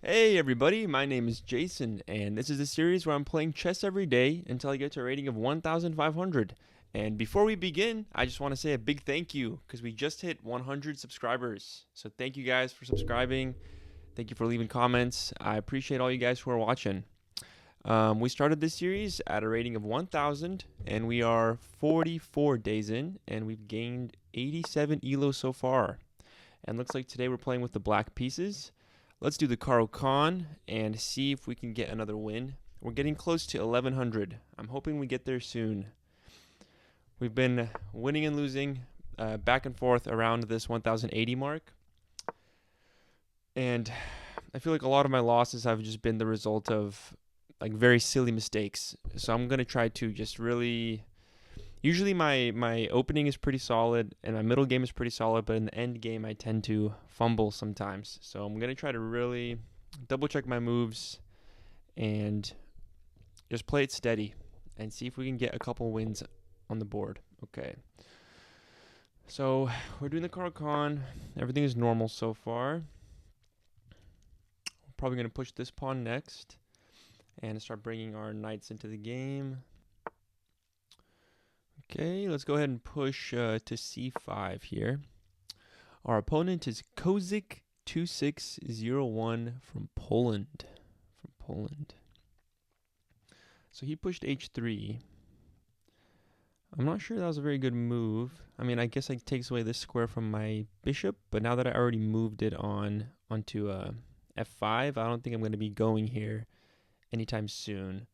Hey everybody, my name is Jason, and this is a series where I'm playing chess every day until I get to a rating of 1,500. And before we begin, I just want to say a big thank you because we just hit 100 subscribers. So thank you guys for subscribing. Thank you for leaving comments. I appreciate all you guys who are watching. We started this series at a rating of 1,000, and we are 44 days in, and we've gained 87 elo so far. And looks like today we're playing with the black pieces. Let's do the Karo Khan and see if we can get another win. We're getting close to 1100. I'm hoping we get there soon. We've been winning and losing back and forth around this 1080 mark. And I feel like a lot of my losses have just been the result of like very silly mistakes. So I'm going to try to just really usually my opening is pretty solid and my middle game is pretty solid, but in the end game I tend to fumble sometimes. So I'm gonna try to really double check my moves and just play it steady and see if we can get a couple wins on the board. Okay. So we're doing the Karo Khan. Everything is normal so far. We're probably gonna push this pawn next and start bringing our knights into the game. Okay, let's go ahead and push to c5 here. Our opponent is Kozik2601 from Poland. So he pushed h3. I'm not sure that was a very good move. I mean, I guess it takes away this square from my bishop, but now that I already moved it onto f5, I don't think I'm going to be going here anytime soon.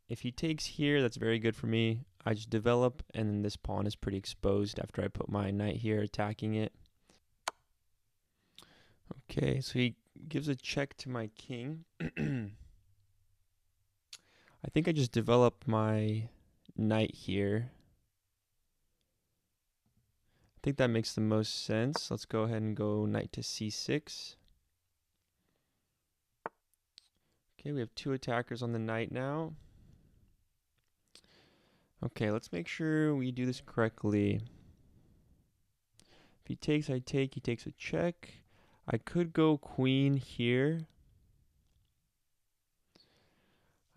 If he takes here, that's very good for me. I just develop, and then this pawn is pretty exposed after I put my knight here attacking it. Okay, so he gives a check to my king. I think I just developed my knight here. I think that makes the most sense. Let's go ahead and go knight to c6. Okay, we have two attackers on the knight now. Okay, let's make sure we do this correctly. If he takes, I take. He takes a check. I could go queen here.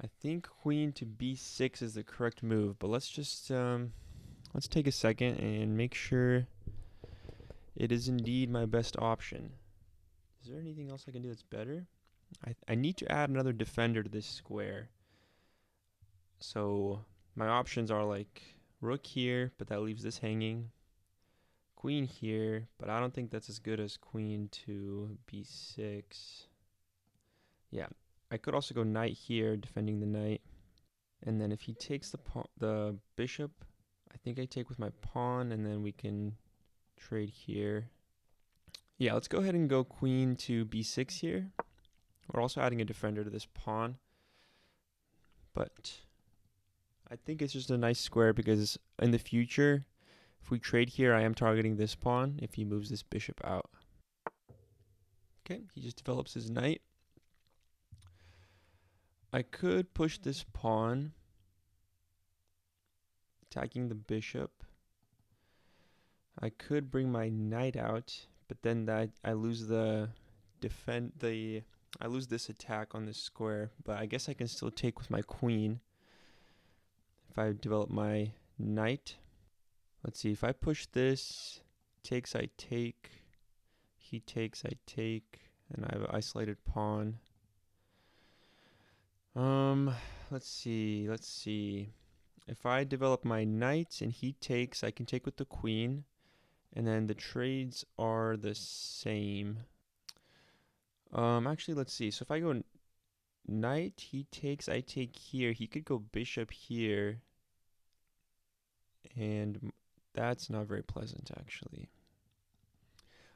I think queen to b6 is the correct move, but let's just let's take a second and make sure it is indeed my best option. Is there anything else I can do that's better? I need to add another defender to this square. So my options are like rook here, but that leaves this hanging. Queen here, but I don't think that's as good as queen to b6. Yeah, I could also go knight here, defending the knight. And then if he takes the bishop, I think I take with my pawn, and then we can trade here. Yeah, let's go ahead and go queen to b6 here. We're also adding a defender to this pawn. But I think it's just a nice square because in the future, if we trade here, I am targeting this pawn if he moves this bishop out. Okay, he just develops his knight. I could push this pawn, attacking the bishop. I could bring my knight out, but then that I lose I lose this attack on this square, but I guess I can still take with my queen if I develop my knight. Let's see, if I push this, takes, I take, he takes, I take, and I have an isolated pawn. Let's see. If I develop my knight and he takes, I can take with the queen, and then the trades are the same. Actually, let's see. So if I go knight, he takes, I take here. He could go bishop here, and that's not very pleasant, actually.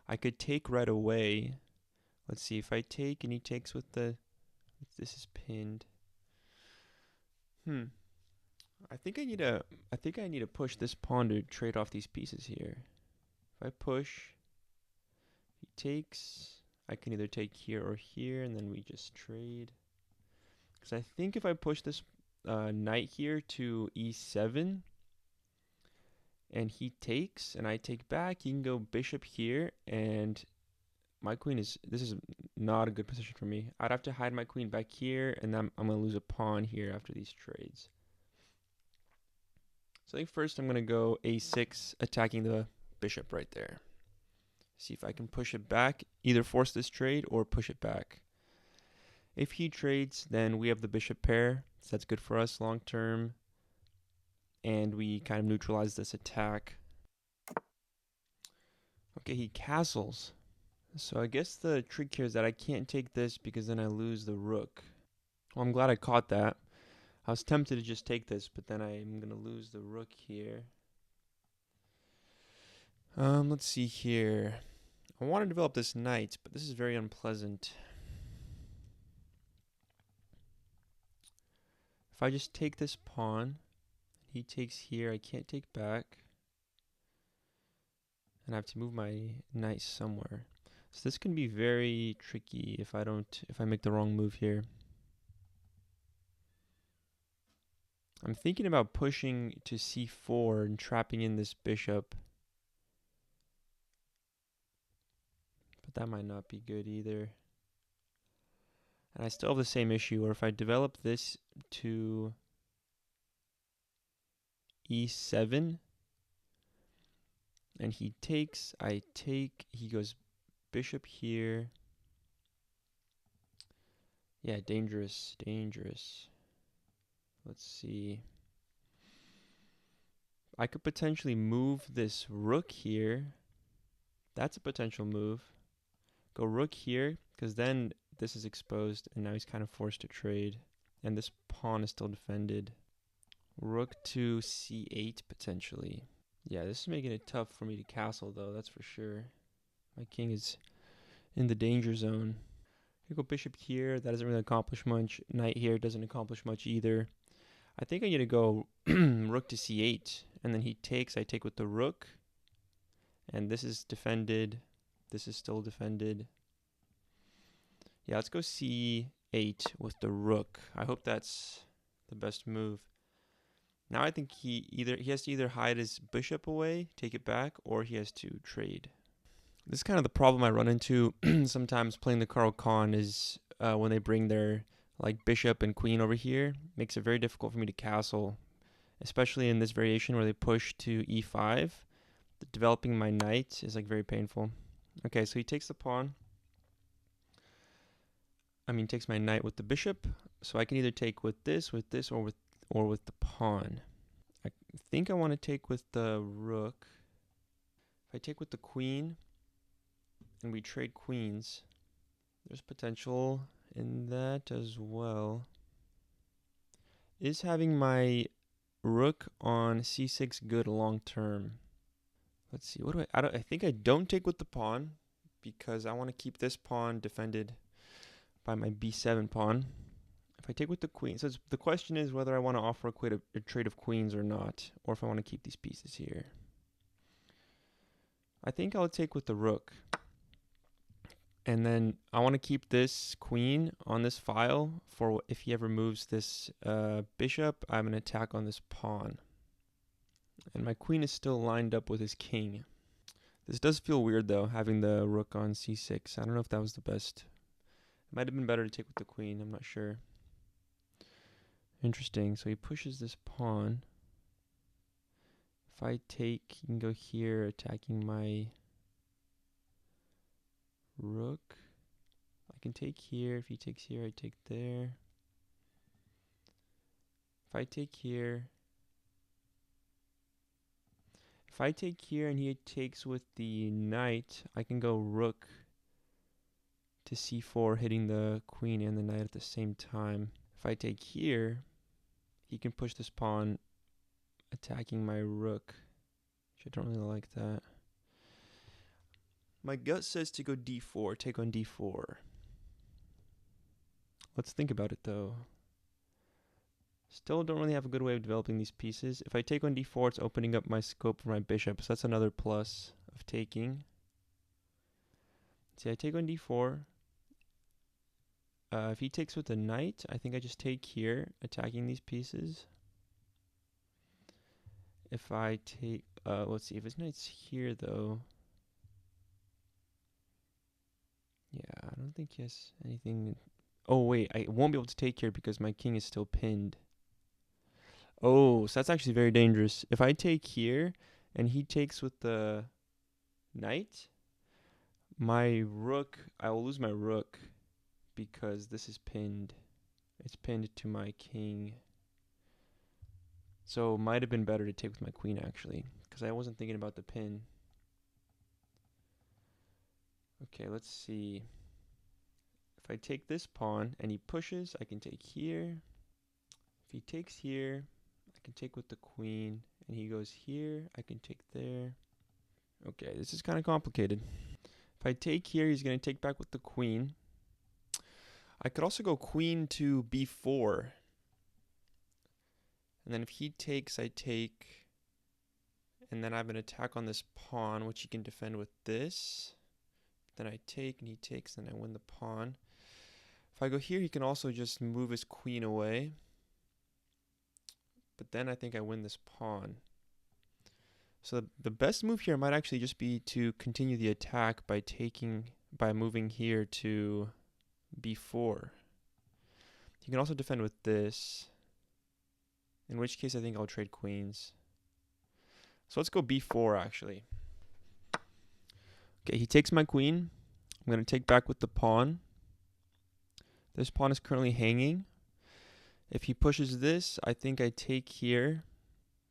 I could take right away. Let's see, if I take and he takes with the... This is pinned. I think I need to push this pawn to trade off these pieces here. If I push, he takes. I can either take here or here, and then we just trade. Because I think if I push this knight here to e7, and he takes, and I take back, he can go bishop here, and my queen is, this is not a good position for me. I'd have to hide my queen back here, and then I'm going to lose a pawn here after these trades. So I think first I'm going to go a6, attacking the bishop right there. See if I can push it back, either force this trade or push it back. If he trades, then we have the bishop pair, so that's good for us long term. And we kind of neutralize this attack. Okay, he castles. So I guess the trick here is that I can't take this because then I lose the rook. Well, I'm glad I caught that. I was tempted to just take this, but then I'm going to lose the rook here. Let's see here. I want to develop this knight, but this is very unpleasant. If I just take this pawn, he takes here, I can't take back. And I have to move my knight somewhere. So this can be very tricky if I make the wrong move here. I'm thinking about pushing to c4 and trapping in this bishop. But that might not be good either. And I still have the same issue where if I develop this to e7 and he takes, I take, he goes bishop here. Yeah, dangerous, dangerous. Let's see. I could potentially move this rook here. That's a potential move. Go rook here, because then this is exposed, and now he's kind of forced to trade. And this pawn is still defended. Rook to c8, potentially. Yeah, this is making it tough for me to castle, though, that's for sure. My king is in the danger zone. Here go bishop here. That doesn't really accomplish much. Knight here doesn't accomplish much either. I think I need to go rook to c8. And then he takes. I take with the rook. And this is defended. This is still defended. Yeah, let's go c8 with the rook. I hope that's the best move. Now I think he has to either hide his bishop away, take it back, or he has to trade. This is kind of the problem I run into sometimes playing the Carl Khan is when they bring their like bishop and queen over here, makes it very difficult for me to castle, especially in this variation where they push to e5. Developing my knight is like very painful. Okay, so he takes the pawn. Takes my knight with the bishop. So I can either take with this, or with the pawn. I think I want to take with the rook. If I take with the queen and we trade queens, there's potential in that as well. Is having my rook on c6 good long term? Let's see. What do I think I don't take with the pawn because I want to keep this pawn defended by my b7 pawn. If I take with the queen, so the question is whether I want to offer a trade of queens or not, or if I want to keep these pieces here. I think I'll take with the rook. And then I want to keep this queen on this file for if he ever moves this bishop, I'm going to attack on this pawn. And my queen is still lined up with his king. This does feel weird though, having the rook on c6. I don't know if that was the best. It might have been better to take with the queen, I'm not sure. Interesting, so he pushes this pawn. If I take, he can go here, attacking my rook. I can take here. If he takes here, I take there. If I take here, and he takes with the knight, I can go rook to c4, hitting the queen and the knight at the same time. If I take here, he can push this pawn, attacking my rook, which I don't really like that. My gut says to go d4, take on d4. Let's think about it though. Still don't really have a good way of developing these pieces. If I take on d4, it's opening up my scope for my bishop, so that's another plus of taking. See, I take on d4. If he takes with the knight, I think I just take here, attacking these pieces. If I take, let's see, if his knight's here though. Yeah, I don't think he has anything. Oh, wait, I won't be able to take here because my king is still pinned. Oh, so that's actually very dangerous. If I take here and he takes with the knight, my rook, I will lose my rook because this is pinned. It's pinned to my king. So it might have been better to take with my queen actually, because I wasn't thinking about the pin. Okay, let's see. If I take this pawn and he pushes, I can take here. If he takes here, I can take with the queen, and he goes here, I can take there. Okay, this is kind of complicated. If I take here, he's going to take back with the queen. I could also go queen to b4. And then if he takes, I take. And then I have an attack on this pawn, which he can defend with this. Then I take, and he takes, and I win the pawn. If I go here, he can also just move his queen away. But then I think I win this pawn. So the best move here might actually just be to continue the attack by moving here to b4. You can also defend with this, in which case I think I'll trade queens. So let's go b4 actually. Okay, he takes my queen. I'm going to take back with the pawn. This pawn is currently hanging. If he pushes this, I think I take here.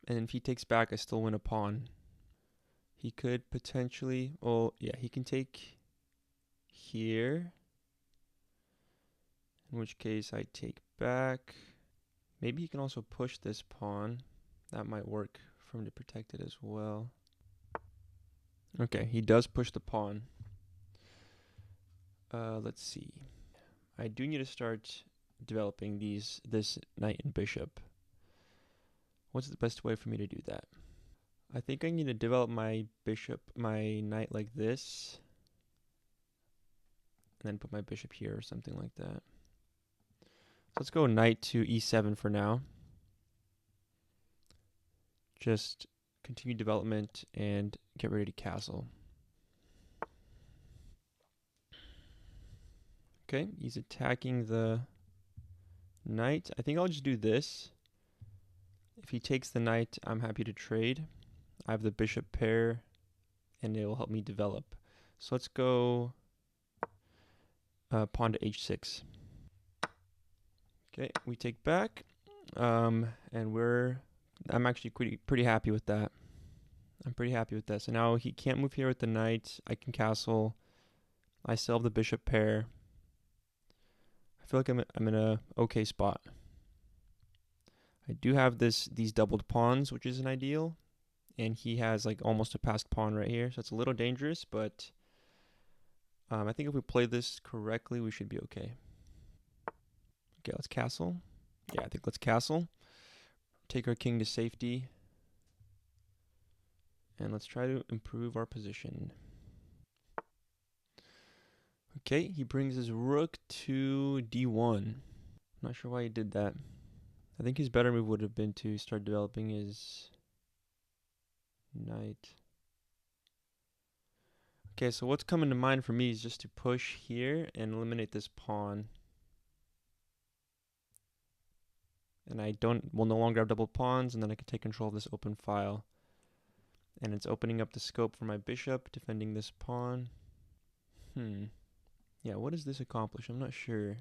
And if he takes back, I still win a pawn. He could potentially, oh yeah, he can take here. In which case I take back. Maybe he can also push this pawn. That might work for him to protect it as well. Okay, he does push the pawn. Let's see. I do need to start developing this knight and bishop. What's the best way for me to do that? I think I need to develop my knight like this. And then put my bishop here or something like that. So let's go knight to e7 for now. Just continue development and get ready to castle. Okay, he's attacking the knight. I think I'll just do this. If he takes the knight, I'm happy to trade. I have the bishop pair, and it will help me develop. So let's go pawn to h6. Okay, we take back, and I'm actually pretty happy with that. I'm pretty happy with that. So now he can't move here with the knight. I can castle. I still have the bishop pair. I feel like I'm in a okay spot. I do have these doubled pawns, which isn't ideal, and he has like almost a passed pawn right here, so it's a little dangerous, but I think if we play this correctly, we should be okay. Okay, let's castle. Yeah, I think let's castle. Take our king to safety, and let's try to improve our position. Okay, he brings his rook to d1. Not sure why he did that. I think his better move would have been to start developing his knight. Okay, so what's coming to mind for me is just to push here and eliminate this pawn. And I will no longer have double pawns, and then I can take control of this open file. And it's opening up the scope for my bishop, defending this pawn. Yeah, what does this accomplish? I'm not sure.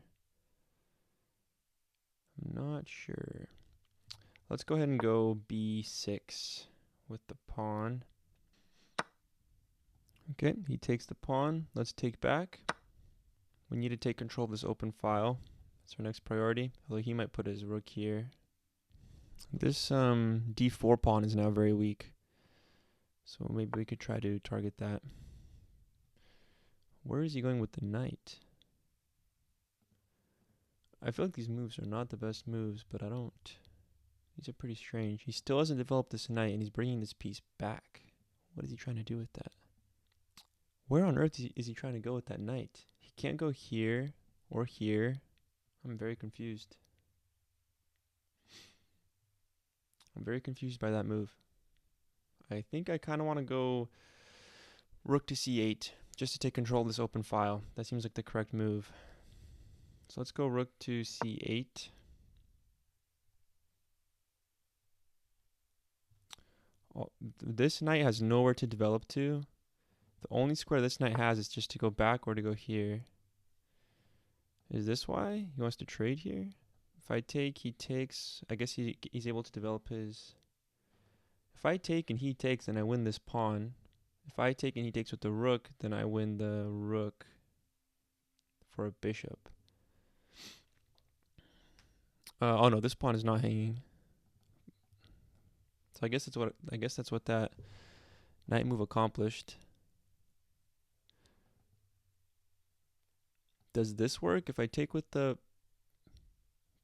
Let's go ahead and go b6 with the pawn. Okay, he takes the pawn. Let's take back. We need to take control of this open file. That's our next priority. Although he might put his rook here. This d4 pawn is now very weak. So maybe we could try to target that. Where is he going with the knight? I feel like these moves are not the best moves, but these are pretty strange. He still hasn't developed this knight, and he's bringing this piece back. What is he trying to do with that? Where on earth is he trying to go with that knight? He can't go here or here. I'm very confused. I'm very confused by that move. I think I kind of want to go rook to c8. just to take control of this open file. That seems like the correct move. So let's go rook to c8. Oh, this knight has nowhere to develop to. The only square this knight has is just to go back or to go here. Is this why he wants to trade here? If I take, he takes. I guess he's able to develop his. If I take and he takes, then I win this pawn. If I take and he takes with the rook, then I win the rook for a bishop. Oh no, this pawn is not hanging. So I guess that's what that knight move accomplished. Does this work? If I take with the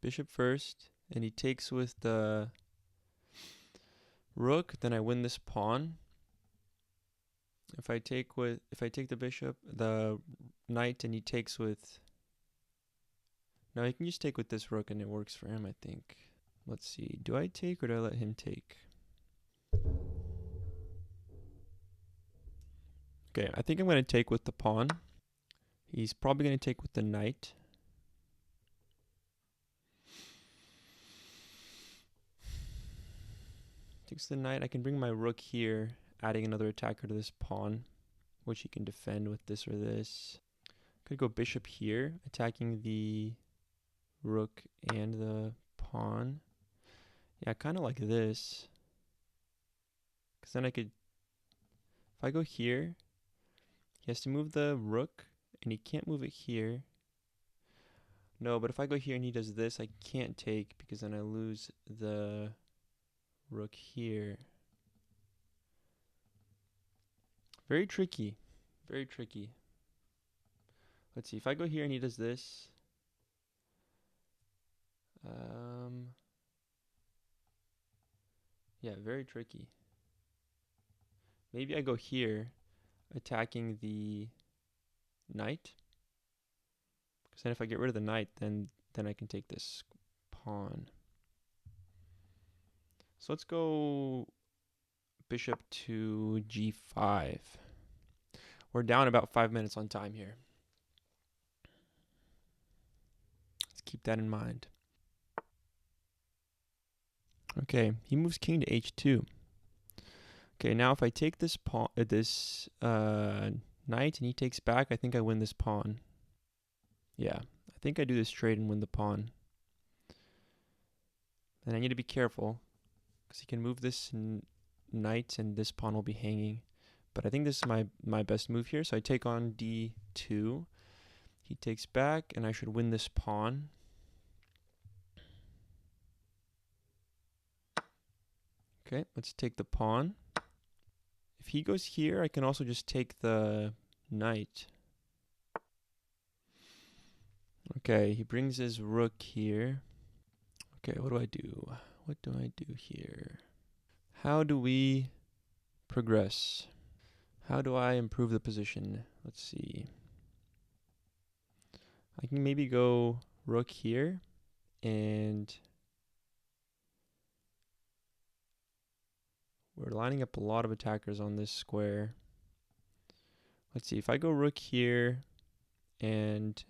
bishop first and he takes with the rook, then I win this pawn. If I take the bishop, the knight, and he takes with. No, he can just take with this rook and it works for him, I think. Let's see. Do I take or do I let him take? Okay, I think I'm going to take with the pawn. He's probably going to take with the knight. Takes the knight. I can bring my rook here, adding another attacker to this pawn, which he can defend with this or this. Could go bishop here, attacking the rook and the pawn. Yeah, kind of like this. Because then I could, if I go here, he has to move the rook, and he can't move it here. No, but if I go here and he does this, I can't take, because then I lose the rook here. Very tricky. Very tricky. Let's see. If I go here and he does this. Yeah, very tricky. Maybe I go here, attacking the knight. Because then if I get rid of the knight, then I can take this pawn. So let's go bishop to g5. We're down about 5 minutes on time here. Let's keep that in mind. Okay, he moves king to h2. Okay, now if I take this pawn, knight, and he takes back, I think I win this pawn. Yeah, I think I do this trade and win the pawn. And I need to be careful, because he can move this knight, and this pawn will be hanging. But I think this is my best move here, so I take on d2. He takes back, and I should win this pawn. Okay, let's take the pawn. If he goes here, I can also just take the knight. Okay, he brings his rook here. Okay, what do I do? What do I do here? How do we progress? How do I improve the position? Let's see. I can maybe go rook here, and we're lining up a lot of attackers on this square. Let's see. If I go rook here, and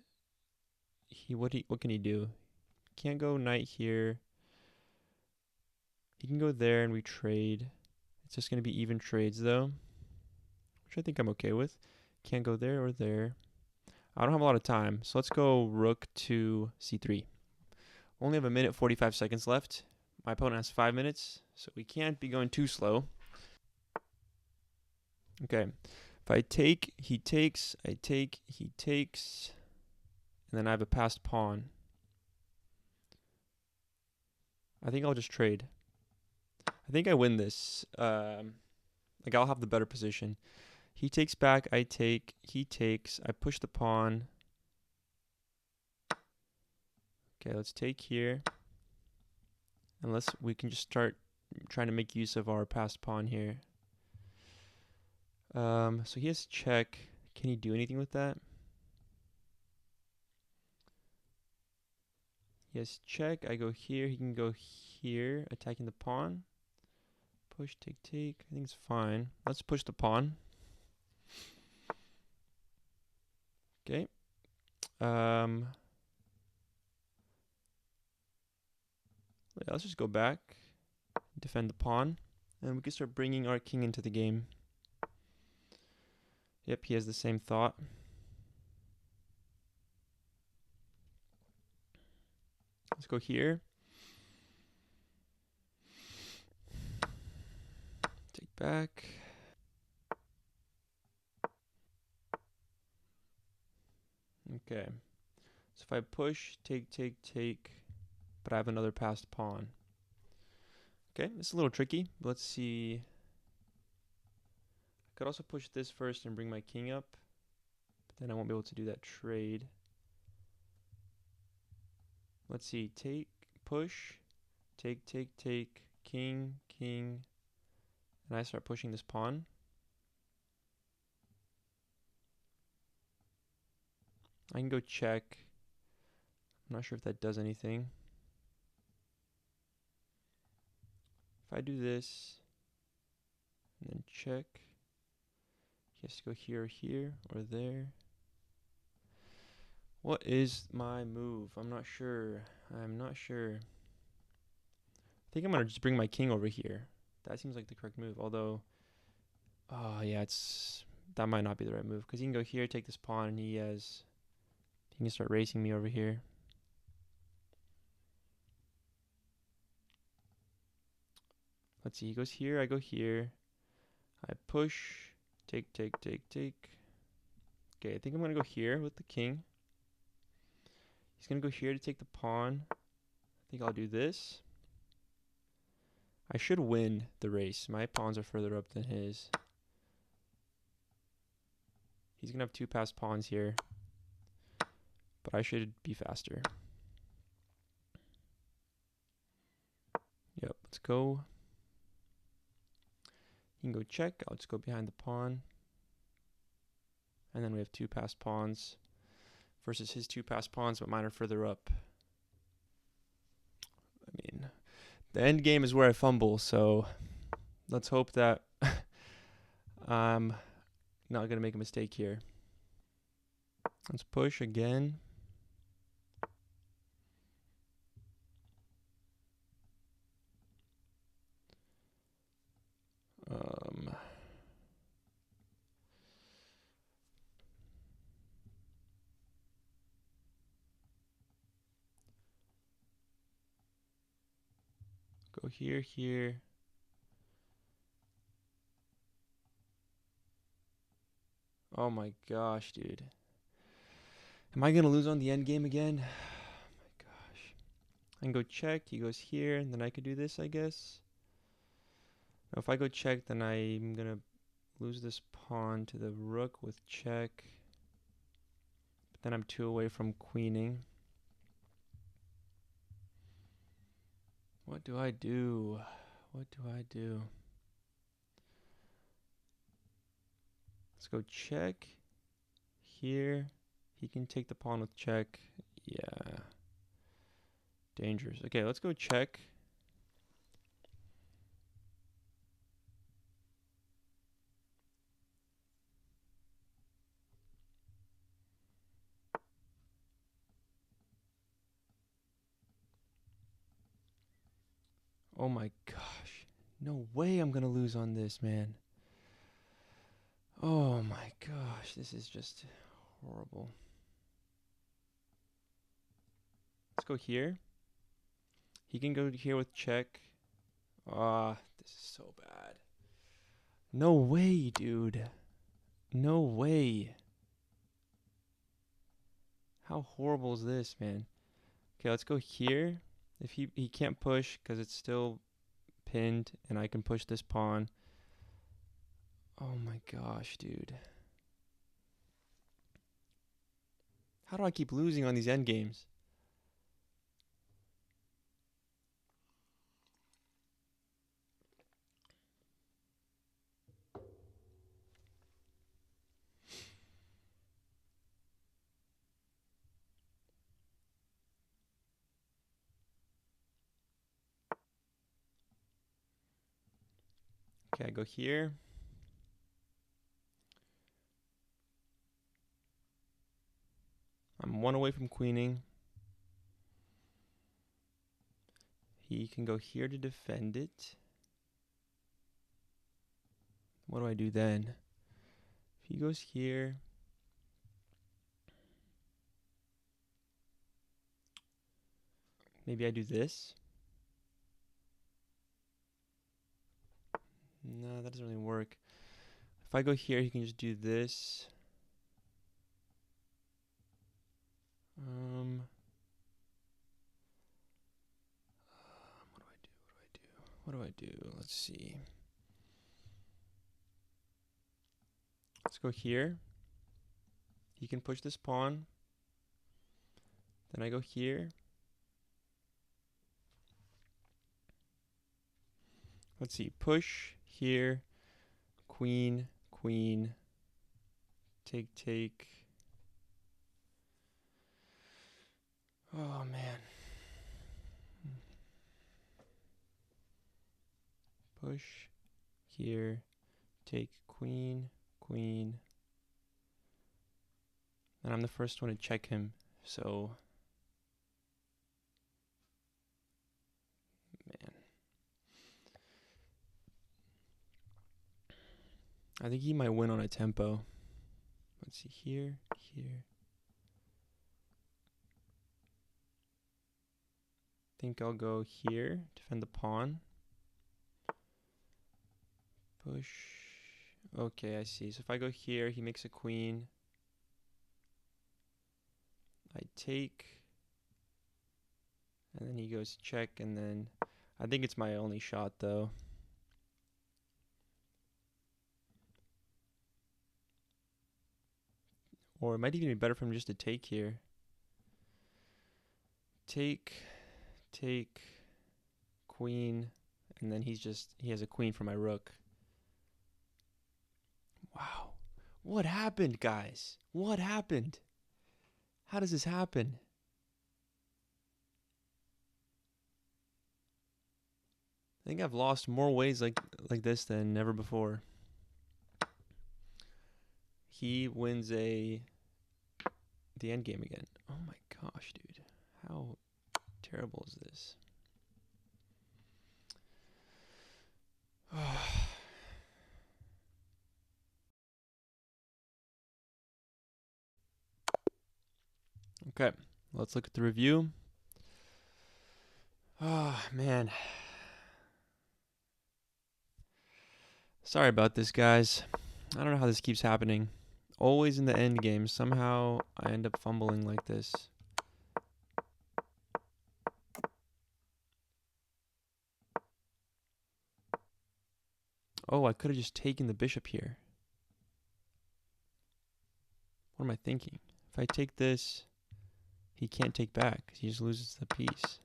what can he do? Can't go knight here. He can go there, and we trade. It's just going to be even trades though, which I think I'm okay with. Can't go there or there. I don't have a lot of time, so let's go rook to c3. Only have 1 minute 45 seconds left. My opponent has 5 minutes, so we can't be going too slow. Okay, if I take, he takes, I take, he takes, and then I have a passed pawn. I think I'll just trade. I think I win this. Like, I'll have the better position. He takes back, I take, he takes, I push the pawn. Okay, let's take here. Unless we can just start trying to make use of our passed pawn here. So he has check. Can he do anything with that? He has check. I go here. He can go here, attacking the pawn. Push, take, take. I think it's fine. Let's push the pawn. Okay. Yeah, let's just go back, defend the pawn, and we can start bringing our king into the game. Yep, he has the same thought. Let's go here. Take back. Okay. So if I push, take, but I have another passed pawn. Okay, it's a little tricky. Let's see. I could also push this first and bring my king up, but then I won't be able to do that trade. Let's see. Take, push, take, king, and I start pushing this pawn. I can go check. I'm not sure if that does anything. If I do this, and then check, he has to go here, or there. What is my move? I'm not sure. I think I'm going to just bring my king over here. That seems like the correct move. Although, oh yeah, that might not be the right move. Because he can go here, take this pawn, and he can start racing me over here. Let's see, he goes here, I go here. I push, take. Okay, I think I'm going to go here with the king. He's going to go here to take the pawn. I think I'll do this. I should win the race. My pawns are further up than his. He's going to have two passed pawns here, but I should be faster. Yep, let's go. He can go check. I'll just go behind the pawn. And then we have two passed pawns versus his two passed pawns, but mine are further up. I mean, the end game is where I fumble, so let's hope that I'm not going to make a mistake here. Let's push again. Go here. Oh my gosh, dude. Am I going to lose on the end game again? Oh my gosh. I can go check. He goes here, and then I could do this, I guess. Now, if I go check, then I'm going to lose this pawn to the rook with check. But then I'm 2 away from queening. What do I do? Let's go check. Here. He can take the pawn with check. Yeah. Dangerous. Okay, let's go check. Oh my gosh. No way I'm going to lose on this, man. Oh my gosh. This is just horrible. Let's go here. He can go here with check. This is so bad. No way, dude. No way. How horrible is this, man? Okay, let's go here. If he can't push because it's still pinned and I can push this pawn. Oh my gosh, dude. How do I keep losing on these end games? Okay, I go here. I'm one away from queening. He can go here to defend it. What do I do then? If he goes here, maybe I do this. No, that doesn't really work. If I go here, he can just do this. What do I do? Let's see. Let's go here. He can push this pawn. Then I go here. Let's see. Push here. Queen, queen. Take, take. Oh, man. Push here. Take queen, queen. And I'm the first one to check him. So, man. I think he might win on a tempo. Let's see, here, here. I think I'll go here, defend the pawn. Push. Okay, I see. So if I go here, he makes a queen. I take. And then he goes check, and then I think it's my only shot, though. Or it might even be better for him just to take here. Take, take, queen, and then he has a queen for my rook. Wow. What happened, guys? What happened? How does this happen? I think I've lost more ways like this than ever before. He wins the endgame again. Oh my gosh, dude. How terrible is this? Okay, let's look at the review. Oh, man. Sorry about this, guys. I don't know how this keeps happening. Always in the end game, somehow I end up fumbling like this. Oh, I could have just taken the bishop here. What am I thinking? If I take this, he can't take back. He just loses the piece.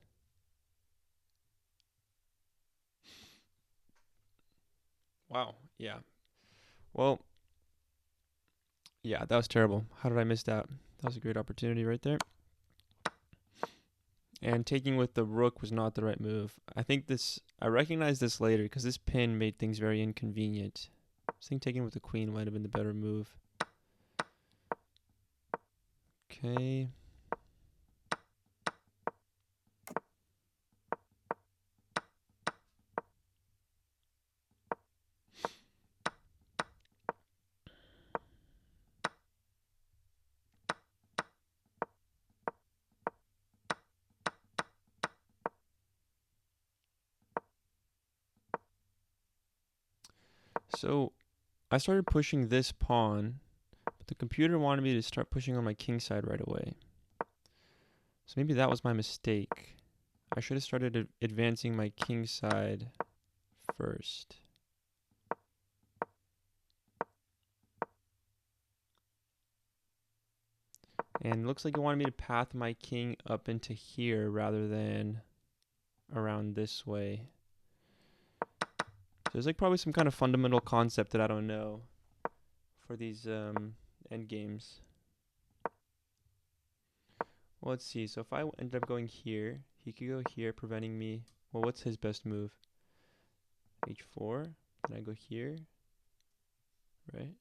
Wow, yeah. Well, yeah, that was terrible. How did I miss that? That was a great opportunity right there. And taking with the rook was not the right move. I recognized this later because this pin made things very inconvenient. I think taking with the queen might have been the better move. Okay. So I started pushing this pawn, but the computer wanted me to start pushing on my king side right away. So maybe that was my mistake. I should have started advancing my king side first. And it looks like it wanted me to path my king up into here rather than around this way. There's like probably some kind of fundamental concept that I don't know for these end games. Well, let's see. So if I ended up going here, he could go here, preventing me. Well, what's his best move? H4. Then I go here, right?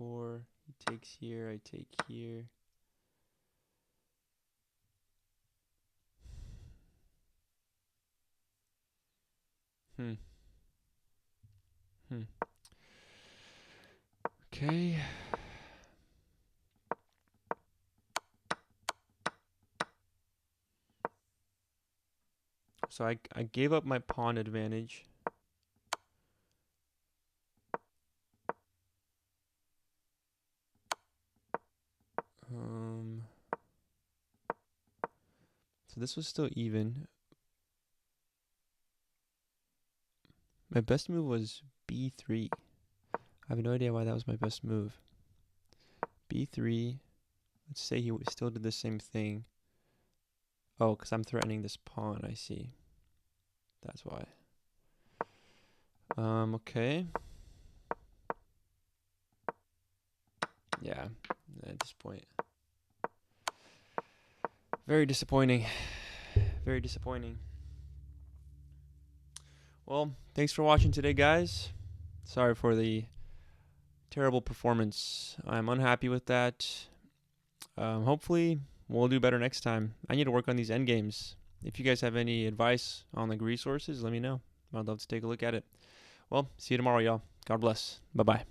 d4. He takes here. I take here. Okay. So I gave up my pawn advantage. So this was still even. My best move was b3. I have no idea why that was my best move. b3. Let's say he still did the same thing. Oh, because I'm threatening this pawn, I see. That's why. Okay. Yeah, at this point. Very disappointing. Very disappointing. Well, thanks for watching today, guys. Sorry for the terrible performance. I'm unhappy with that. Hopefully, we'll do better next time. I need to work on these endgames. If you guys have any advice on like resources, let me know. I'd love to take a look at it. Well, see you tomorrow, y'all. God bless. Bye-bye.